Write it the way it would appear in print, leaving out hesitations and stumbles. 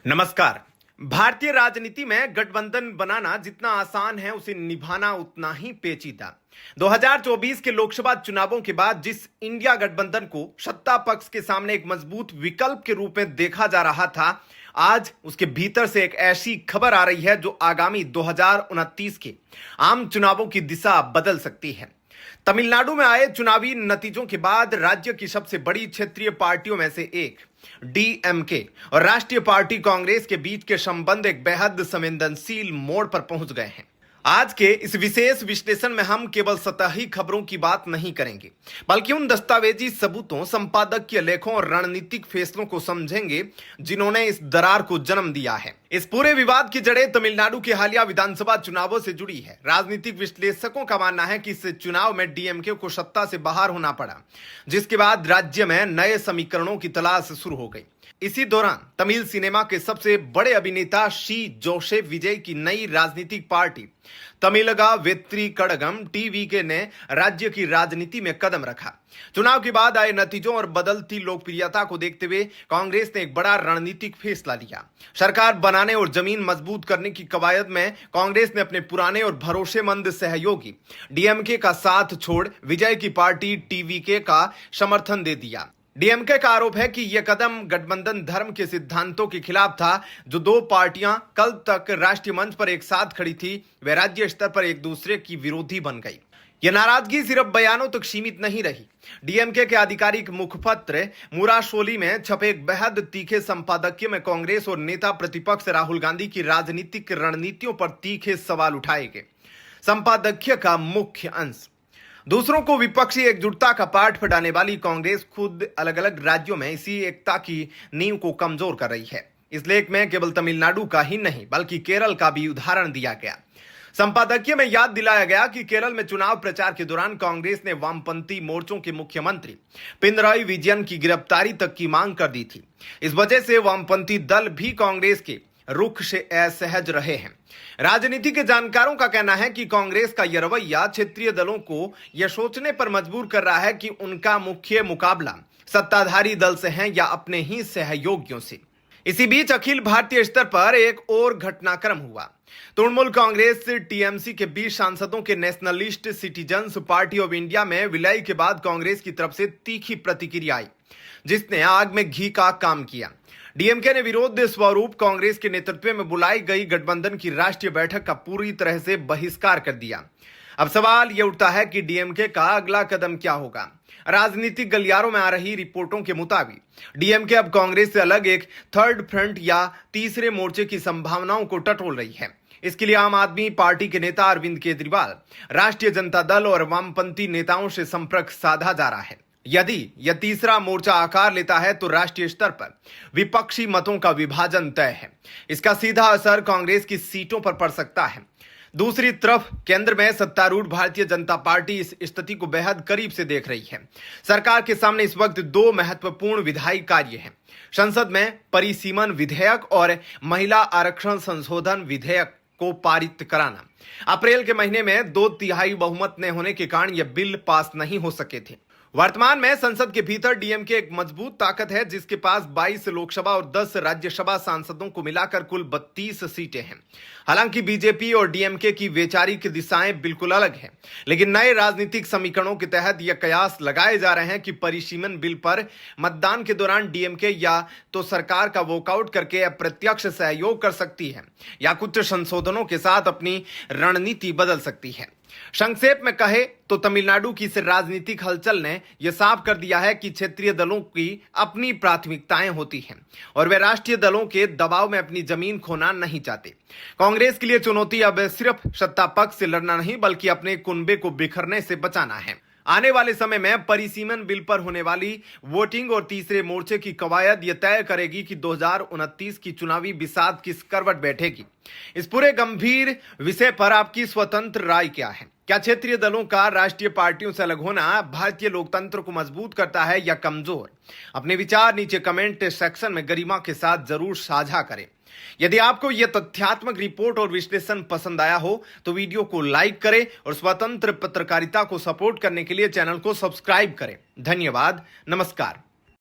नमस्कार। भारतीय राजनीति में गठबंधन बनाना जितना आसान है उसे निभाना उतना ही पेचीदा। 2024 के लोकसभा चुनावों के बाद जिस इंडिया गठबंधन को सत्ता पक्ष के सामने एक मजबूत विकल्प के रूप में देखा जा रहा था, आज उसके भीतर से एक ऐसी खबर आ रही है जो आगामी 2029 के आम चुनावों की दिशा बदल सकती है। तमिलनाडु में आए चुनावी नतीजों के बाद राज्य की सबसे बड़ी क्षेत्रीय पार्टियों में से एक डीएमके और राष्ट्रीय पार्टी कांग्रेस के बीच के संबंध एक बेहद संवेदनशील मोड़ पर पहुंच गए हैं। आज के इस विशेष विश्लेषण में हम केवल सतही खबरों की बात नहीं करेंगे, बल्कि उन दस्तावेजी सबूतों, संपादकीय लेखों और रणनीतिक फैसलों को समझेंगे जिन्होंने इस दरार को जन्म दिया है। इस पूरे विवाद की जड़ें तमिलनाडु के हालिया विधानसभा चुनावों से जुड़ी है। राजनीतिक विश्लेषकों का मानना है कि इस चुनाव में डीएमके को सत्ता से बाहर होना पड़ा, जिसके बाद राज्य में नए समीकरणों की तलाश शुरू हो गई। इसी दौरान तमिल सिनेमा के सबसे बड़े अभिनेता सी जोसेफ विजय की नई राजनीतिक पार्टी तमिलगा वेत्री कड़गम टीवीके ने राज्य की राजनीति में कदम रखा। चुनाव के बाद आए नतीजों और बदलती लोकप्रियता को देखते हुए कांग्रेस ने एक बड़ा रणनीतिक फैसला लिया। सरकार बनाने और जमीन मजबूत करने की कवायद में कांग्रेस ने अपने पुराने और भरोसेमंद सहयोगी डीएमके का साथ छोड़ विजय की पार्टी टीवीके का समर्थन दे दिया। डीएमके का आरोप है कि यह कदम गठबंधन धर्म के सिद्धांतों के खिलाफ था। जो दो पार्टियां कल तक राष्ट्रीय मंच पर एक साथ खड़ी थी, वे राज्य स्तर पर एक दूसरे की विरोधी बन गई। यह नाराजगी सिर्फ बयानों तक सीमित नहीं रही। डीएमके के आधिकारिक मुखपत्र मुराशोली में छपे एक बेहद तीखे संपादकीय में कांग्रेस और नेता प्रतिपक्ष राहुल गांधी की राजनीतिक रणनीतियों पर तीखे सवाल उठाए गए। संपादकीय का मुख्य अंश दूसरों को विपक्षी एकजुटता का पाठ पढ़ाने वाली कांग्रेस खुद अलग अलग राज्यों में इसी एकता की नींव को कमजोर कर रही है। इस लेख में केवल तमिलनाडु का ही नहीं बल्कि केरल का भी उदाहरण दिया गया। संपादकीय में याद दिलाया गया कि केरल में चुनाव प्रचार के दौरान कांग्रेस ने वामपंथी मोर्चों के मुख्यमंत्री पिनराई विजयन की गिरफ्तारी तक की मांग कर दी थी। इस वजह से वामपंथी दल भी कांग्रेस के रुख से असहज रहे हैं। राजनीति के जानकारों का कहना है कि कांग्रेस का यह रवैया क्षेत्रीय दलों को यह सोचने पर मजबूर कर रहा है कि उनका मुख्य मुकाबला सत्ताधारी दल से है या अपने ही सहयोगियों से। इसी बीच अखिल भारतीय स्तर पर एक और घटनाक्रम हुआ। तृणमूल कांग्रेस टीएमसी के 20 सांसदों के nationalist citizens party of India में विलय के बाद कांग्रेस की तरफ से तीखी प्रतिक्रिया आई, जिसने आग में घी का काम किया। डीएमके ने विरोध स्वरूप कांग्रेस के नेतृत्व में बुलाई गई गठबंधन की राष्ट्रीय बैठक का पूरी तरह से बहिष्कार कर दिया। अब सवाल यह उठता है कि डीएमके का अगला कदम क्या होगा। राजनीतिक गलियारों में आ रही रिपोर्टों के मुताबिक डीएमके अब कांग्रेस से अलग एक थर्ड फ्रंट या तीसरे मोर्चे की संभावनाओं को टटोल रही है। इसके लिए आम आदमी पार्टी के नेता अरविंद केजरीवाल, राष्ट्रीय जनता दल और वामपंथी नेताओं से संपर्क साधा जा रहा है। यदि यह तीसरा मोर्चा आकार लेता है तो राष्ट्रीय स्तर पर विपक्षी मतों का विभाजन तय है। इसका सीधा असर कांग्रेस की सीटों पर पड़ सकता है। दूसरी तरफ केंद्र में सत्तारूढ़ भारतीय जनता पार्टी इस स्थिति को बेहद करीब से देख रही है। सरकार के सामने इस वक्त दो महत्वपूर्ण विधायी कार्य हैं। संसद में परिसीमन विधेयक और महिला आरक्षण संशोधन विधेयक को पारित कराना। अप्रैल के महीने में 2/3 बहुमत न होने के कारण यह बिल पास नहीं हो सके थे। वर्तमान में संसद के भीतर डीएमके एक मजबूत ताकत है, जिसके पास 22 लोकसभा और 10 राज्यसभा सांसदों को मिलाकर कुल 32 सीटें हैं। हालांकि बीजेपी और डीएमके की वैचारिक दिशाएं बिल्कुल अलग हैं, लेकिन नए राजनीतिक समीकरणों के तहत यह कयास लगाए जा रहे हैं कि परिसीमन बिल पर मतदान के दौरान डीएमके या तो सरकार का वॉकआउट करके अप्रत्यक्ष सहयोग कर सकती है या कुछ संशोधनों के साथ अपनी रणनीति बदल सकती है। संक्षेप में कहे तो तमिलनाडु की इस राजनीतिक हलचल ने यह साफ कर दिया है कि क्षेत्रीय दलों की अपनी प्राथमिकताएं होती हैं और वे राष्ट्रीय दलों के दबाव में अपनी जमीन खोना नहीं चाहते। कांग्रेस के लिए चुनौती अब सिर्फ सत्ता पक्ष से लड़ना नहीं बल्कि अपने कुनबे को बिखरने से बचाना है। आने वाले समय में परिसीमन बिल पर होने वाली वोटिंग और तीसरे मोर्चे की कवायद यह तय करेगी कि 2029 की चुनावी बिसात किस करवट बैठेगी। इस पूरे गंभीर विषय पर आपकी स्वतंत्र राय क्या है? क्या क्षेत्रीय दलों का राष्ट्रीय पार्टियों से अलग होना भारतीय लोकतंत्र को मजबूत करता है या कमजोर? अपने विचार नीचे कमेंट सेक्शन में गरिमा के साथ जरूर साझा करें। यदि आपको यह तथ्यात्मक रिपोर्ट और विश्लेषण पसंद आया हो तो वीडियो को लाइक करें और स्वतंत्र पत्रकारिता को सपोर्ट करने के लिए चैनल को सब्सक्राइब करें। धन्यवाद। नमस्कार।